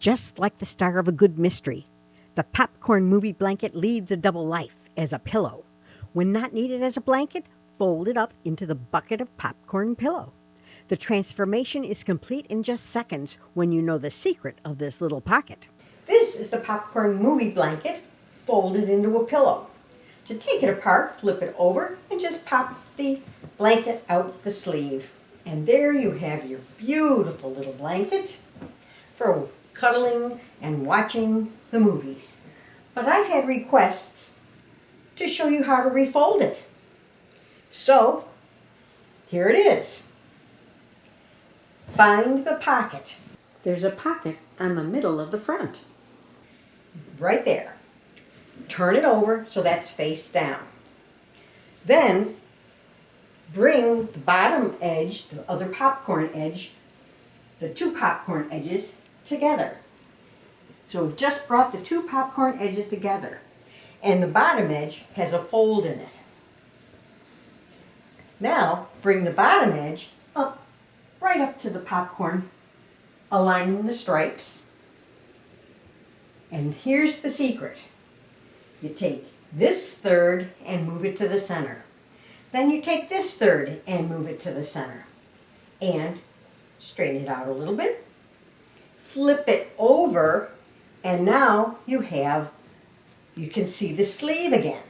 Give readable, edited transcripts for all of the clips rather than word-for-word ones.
Just like the star of a good mystery, the popcorn movie blanket leads a double life as a pillow. When not needed as a blanket, fold it up into the bucket of popcorn pillow. The transformation is complete in just seconds when you know the secret of this little pocket. This is the popcorn movie blanket folded into a pillow. To take it apart, flip it over and just pop the blanket out the sleeve. And there you have your beautiful little blanket for cuddling and watching the movies. But I've had requests to show you how to refold it. So, here it is. Find the pocket. There's a pocket on the middle of the front. Right there. Turn it over so that's face down. Then, bring the bottom edge, the other popcorn edge, the two popcorn edges together. So we've just brought the two popcorn edges together. And the bottom edge has a fold in it. Now, bring the bottom edge up, right up to the popcorn, aligning the stripes. And here's the secret. You take this third and move it to the center. Then you take this third and move it to the center. And straighten it out a little bit. Flip it over, and now you can see the sleeve again.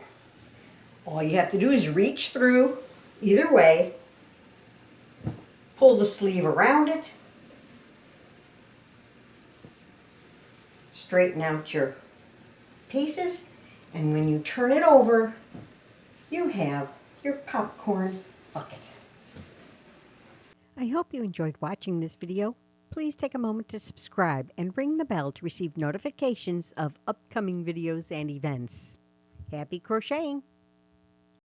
All you have to do is reach through either way, pull the sleeve around it, straighten out your pieces, and when you turn it over, you have your popcorn bucket. I hope you enjoyed watching this video. Please take a moment to subscribe and ring the bell to receive notifications of upcoming videos and events. Happy crocheting!